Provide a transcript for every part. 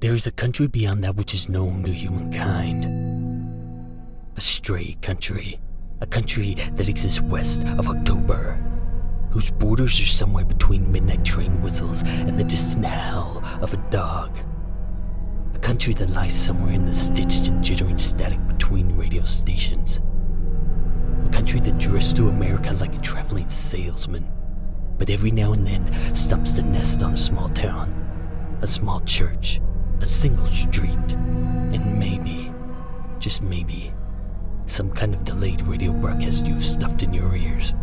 There is a country beyond that which is known to humankind. A stray country. A country that exists west of October, whose borders are somewhere between midnight train whistles and the distant howl of a dog. A country that lies somewhere in the stitched and jittering static between radio stations. A country that drifts through America like a traveling salesman, but every now and then stops to nest on a small town, a small church, a single street, and maybe, just maybe, some kind of delayed radio broadcast you've stuffed in your ears.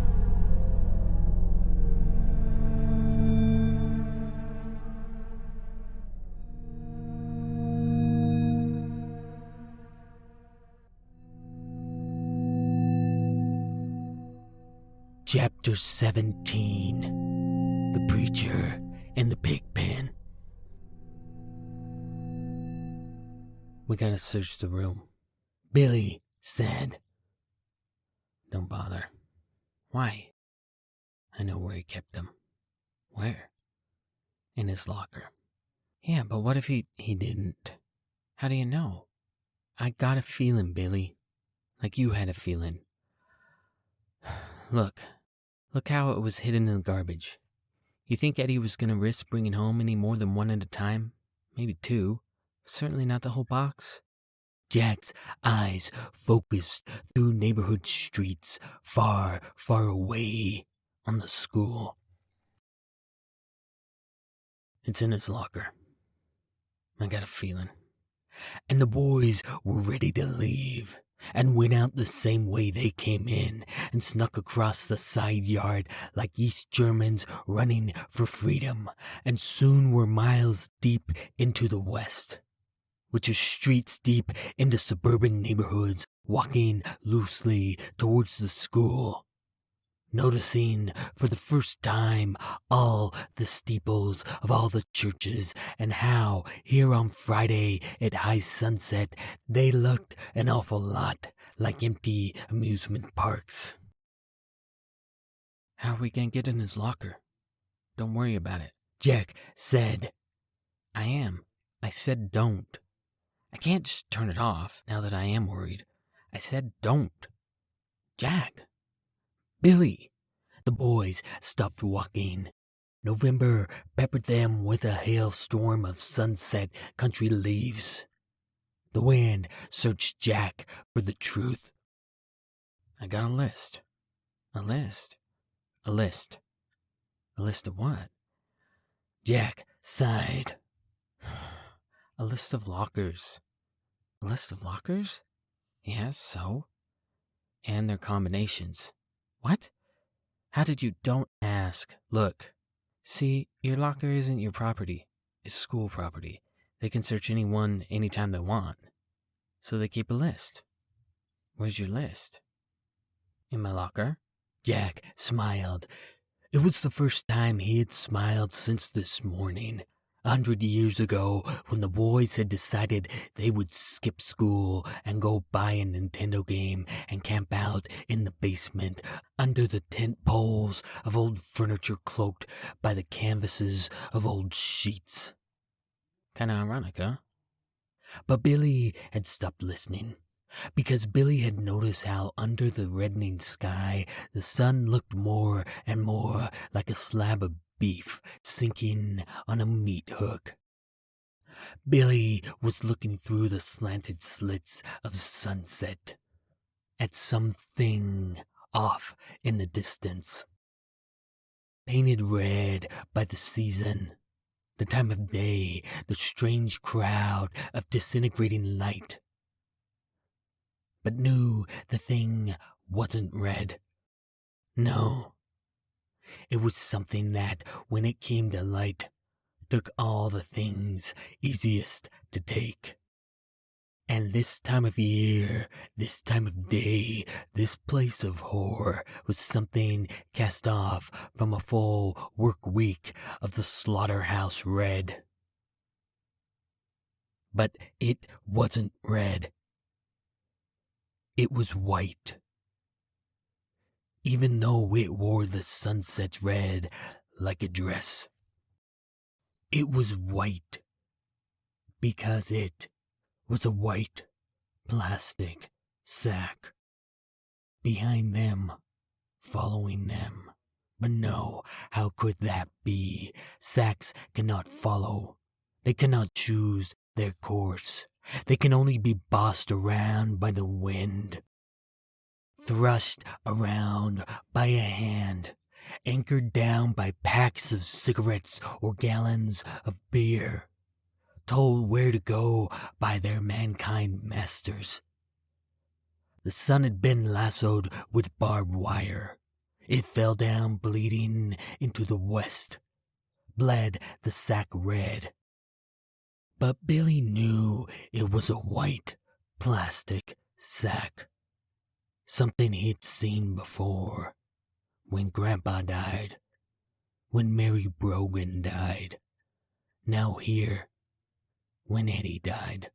Chapter 17. The Preacher and the Pig Pen. We gotta search the room, Billy said. Don't bother. Why? I know where he kept them. Where? In his locker. Yeah, but what if he didn't? How do you know? I got a feeling, Billy. Like you had a feeling. Look how it was hidden in the garbage. You think Eddie was gonna risk bringing home any more than one at a time? Maybe two. Certainly not the whole box. Jack's eyes focused through neighborhood streets, far, far away on the school. It's in his locker. I got a feeling. And the boys were ready to leave, and went out the same way they came in, and snuck across the side yard like East Germans running for freedom, and soon were miles deep into the West, which is streets deep into suburban neighborhoods, walking loosely towards the school, noticing for the first time all the steeples of all the churches, and how here on Friday at high sunset they looked an awful lot like empty amusement parks. How are we gonna get in his locker? Don't worry about it, Jack said. I said don't. I can't just turn it off now that I am worried. I said don't. Jack. Billy. The boys stopped walking. November peppered them with a hailstorm of sunset country leaves. The wind searched Jack for the truth. I got a list. A list? A list. A list of what? Jack sighed. A list of lockers. A list of lockers? Yes, so? And their combinations. What? How did you? Don't ask. Look. See, your locker isn't your property. It's school property. They can search anyone anytime they want. So they keep a list. Where's your list? In my locker? Jack smiled. It was the first time he had smiled since this morning. 100 years ago, when the boys had decided they would skip school and go buy a Nintendo game and camp out in the basement under the tent poles of old furniture cloaked by the canvases of old sheets. Kinda ironic, huh? But Billy had stopped listening, because Billy had noticed how under the reddening sky the sun looked more and more like a slab of beef sinking on a meat hook. Billy was looking through the slanted slits of sunset at something off in the distance, painted red by the season, the time of day, the strange crowd of disintegrating light. But knew the thing wasn't red. No. It was something that, when it came to light, took all the things easiest to take. And this time of year, this time of day, this place of horror was something cast off from a full work week of the slaughterhouse red. But it wasn't red. It was white. Even though it wore the sunset's red like a dress. It was white. because it was a white plastic sack. Behind them, following them. But no, how could that be? Sacks cannot follow. They cannot choose their course. They can only be bossed around by the wind. Thrust around by a hand. Anchored down by packs of cigarettes or gallons of beer. Told where to go by their mankind masters. The sun had been lassoed with barbed wire. It fell down bleeding into the west, bled the sack red. But Billy knew it was a white plastic sack. Something he'd seen before. When Grandpa died. When Mary Brogan died. Now here. When Eddie died.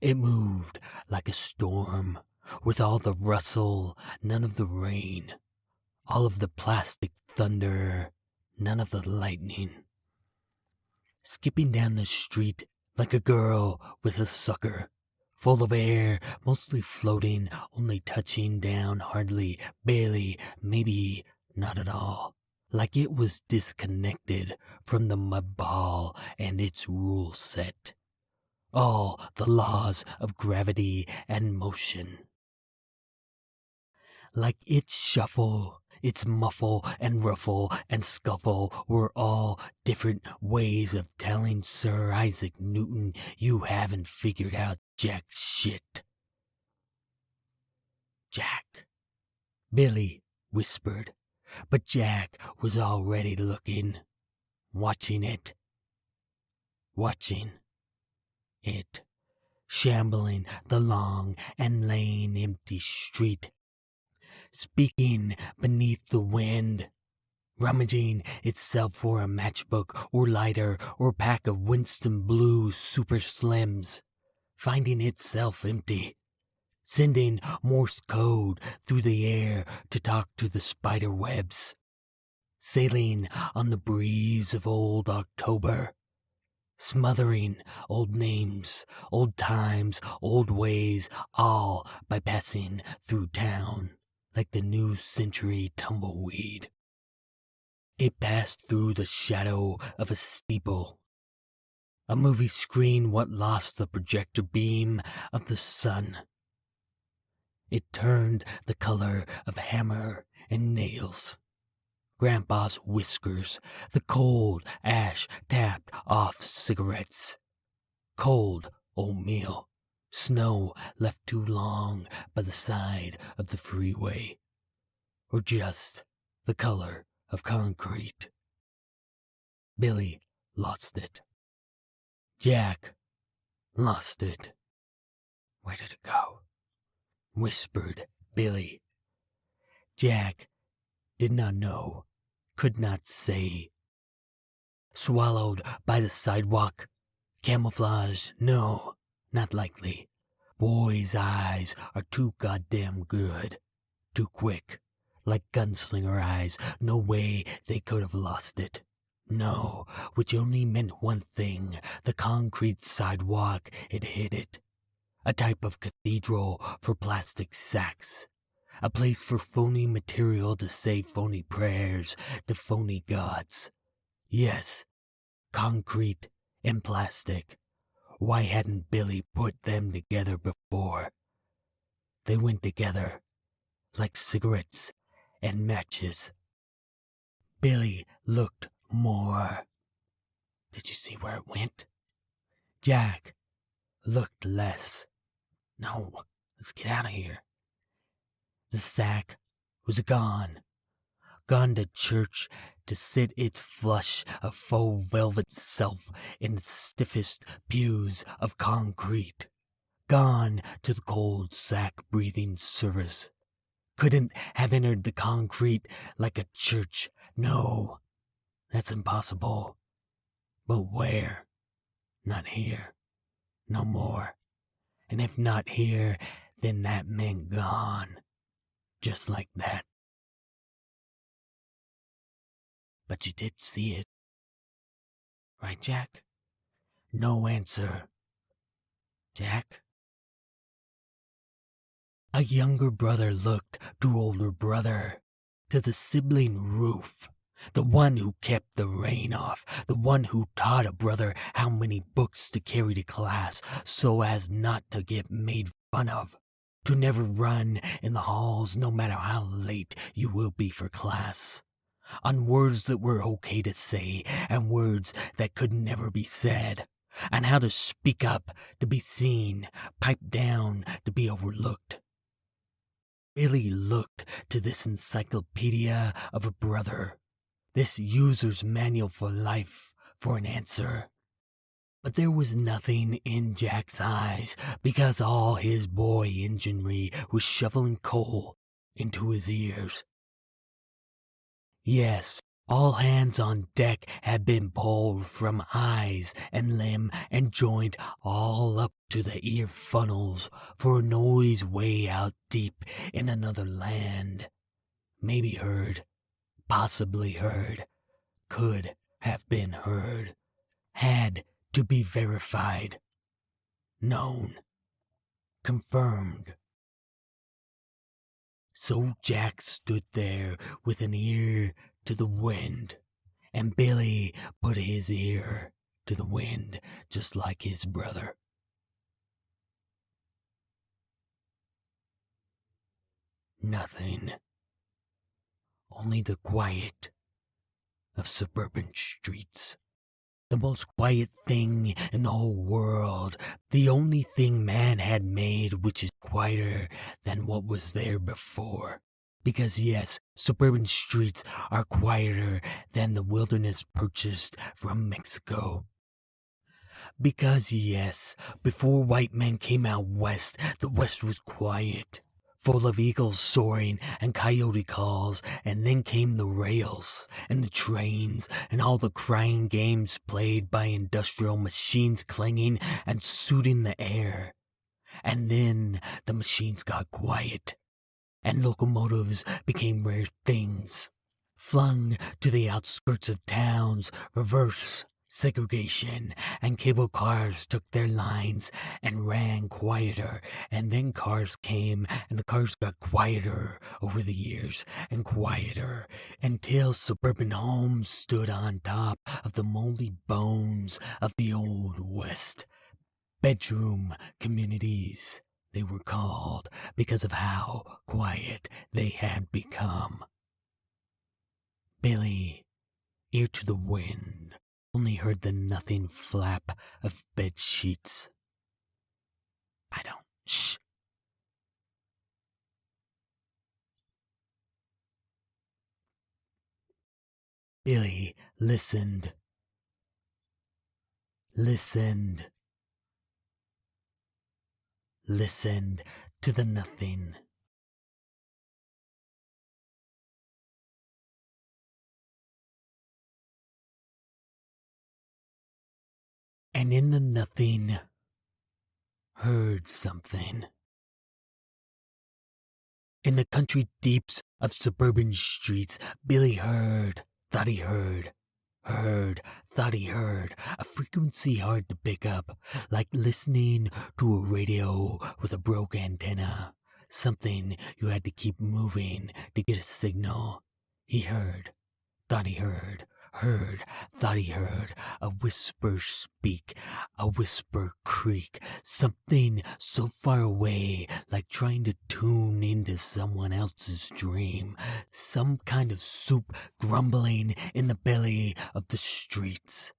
It moved like a storm, with all the rustle, none of the rain, all of the plastic thunder, none of the lightning. Skipping down the street like a girl with a sucker, full of air, mostly floating, only touching down hardly, barely, maybe not at all, like it was disconnected from the mud ball and its rule set. All the laws of gravity and motion. Like its shuffle, its muffle and ruffle and scuffle were all different ways of telling Sir Isaac Newton you haven't figured out jack shit. Jack. Billy whispered, but Jack was already looking, watching it. Watching it, shambling the long and lane empty street, speaking beneath the wind, rummaging itself for a matchbook or lighter or pack of Winston Blue Super Slims, finding itself empty, sending Morse code through the air to talk to the spider webs, sailing on the breeze of old October, smothering old names, old times, old ways, all by passing through town like the new century tumbleweed. It passed through the shadow of a steeple, a movie screen what lost the projector beam of the sun. It turned the color of hammer and nails. Grandpa's whiskers, the cold ash tapped off cigarettes. Cold oatmeal, snow left too long by the side of the freeway, or just the color of concrete. Billy lost it. Jack lost it. Where did it go? Whispered Billy. Jack did not know, could not say. Swallowed by the sidewalk. Camouflage, no, not likely. Boys' eyes are too goddamn good. Too quick. Like gunslinger eyes, no way they could have lost it. No, which only meant one thing. The concrete sidewalk had hit it. A type of cathedral for plastic sacks. A place for phony material to say phony prayers to phony gods. Yes, concrete and plastic. Why hadn't Billy put them together before? They went together like cigarettes and matches. Billy looked more. Did you see where it went? Jack looked less. No, let's get out of here. The sack was gone. Gone to church to sit its flush of faux velvet self in the stiffest pews of concrete. Gone to the cold sack-breathing service. Couldn't have entered the concrete like a church. No, that's impossible. But where? Not here. No more. And if not here, then that meant gone. Just like that. But you did see it. Right, Jack? No answer. Jack? A younger brother looked to older brother, to the sibling roof, the one who kept the rain off, the one who taught a brother how many books to carry to class so as not to get made fun of, to never run in the halls no matter how late you will be for class, on words that were okay to say and words that could never be said, and how to speak up to be seen, pipe down to be overlooked. Billy looked to this encyclopedia of a brother, this user's manual for life, for an answer. But there was nothing in Jack's eyes, because all his boy enginery was shoveling coal into his ears. Yes, all hands on deck had been pulled from eyes and limb and joined all up to the ear funnels for a noise way out deep in another land. Maybe heard, possibly heard, could have been heard, had to be verified, known, confirmed. So Jack stood there with an ear to the wind, and Billy put his ear to the wind just like his brother. Nothing. Only the quiet of suburban streets. The most quiet thing in the whole world. The only thing man had made which is quieter than what was there before. Because yes, suburban streets are quieter than the wilderness purchased from Mexico. Because yes, before white men came out west, the west was quiet, full of eagles soaring and coyote calls, and then came the rails and the trains and all the crying games played by industrial machines clanging and suiting the air. And then the machines got quiet, and locomotives became rare things, flung to the outskirts of towns, reverse segregation, and cable cars took their lines and ran quieter, and then cars came, and the cars got quieter over the years, and quieter, until suburban homes stood on top of the moldy bones of the Old West. Bedroom communities, they were called, because of how quiet they had become. Billy, ear to the wind, only heard the nothing flap of bed sheets. Shh. Billy listened. Listened to the nothing. And in the nothing, heard something. In the country deeps of suburban streets, Billy heard, thought he heard, thought he heard, a frequency hard to pick up, like listening to a radio with a broke antenna, something you had to keep moving to get a signal. He heard, thought he heard, thought he heard, a whisper speak, a whisper creak, something so far away, like trying to tune into someone else's dream, some kind of soup grumbling in the belly of the streets,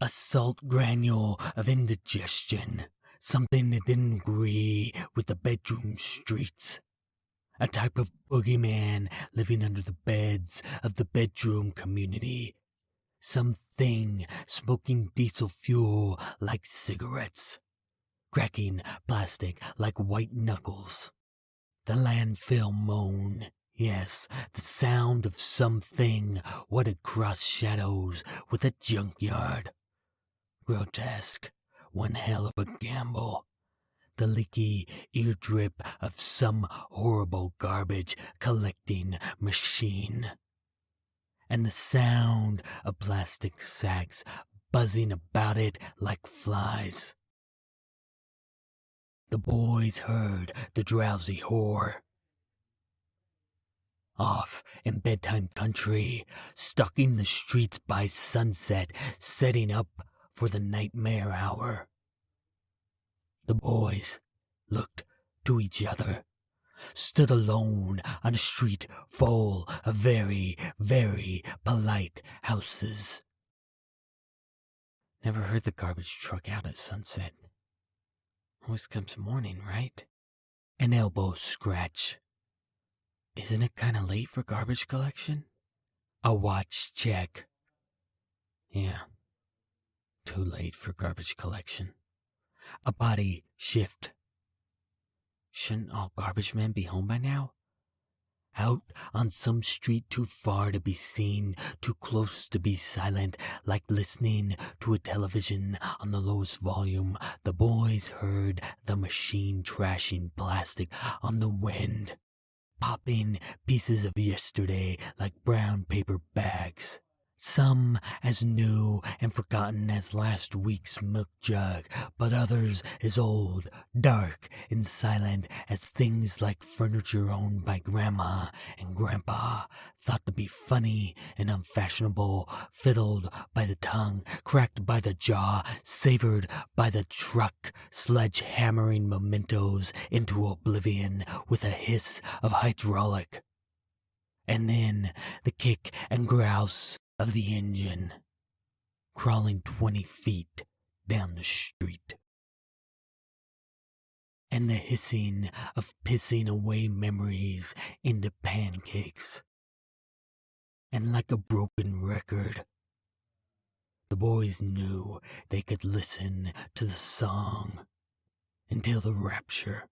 a salt granule of indigestion, something that didn't agree with the bedroom streets. A type of boogeyman living under the beds of the bedroom community. Something smoking diesel fuel like cigarettes. Cracking plastic like white knuckles. The landfill moan. Yes, the sound of something what had crossed shadows with a junkyard. Grotesque. One hell of a gamble. The leaky ear drip of some horrible garbage collecting machine. And the sound of plastic sacks buzzing about it like flies. The boys heard the drowsy whore. Off in bedtime country, stalking the streets by sunset, setting up for the nightmare hour. The boys looked to each other, stood alone on a street full of very, very polite houses. Never heard the garbage truck out at sunset. Always comes morning, right? An elbow scratch. Isn't it kinda late for garbage collection? A watch check. Yeah, too late for garbage collection. A body shift. Shouldn't all garbage men be home by now? Out on some street too far to be seen, too close to be silent, like listening to a television on the lowest volume, the boys heard the machine trashing plastic on the wind, popping pieces of yesterday like brown paper bags. Some as new and forgotten as last week's milk jug, but others as old, dark, and silent as things like furniture owned by Grandma and Grandpa, thought to be funny and unfashionable, fiddled by the tongue, cracked by the jaw, savored by the truck, sledge-hammering mementos into oblivion with a hiss of hydraulic. And then the kick and grouse of the engine, crawling 20 feet down the street. And the hissing of pissing away memories into pancakes. And like a broken record, the boys knew they could listen to the song until the rapture.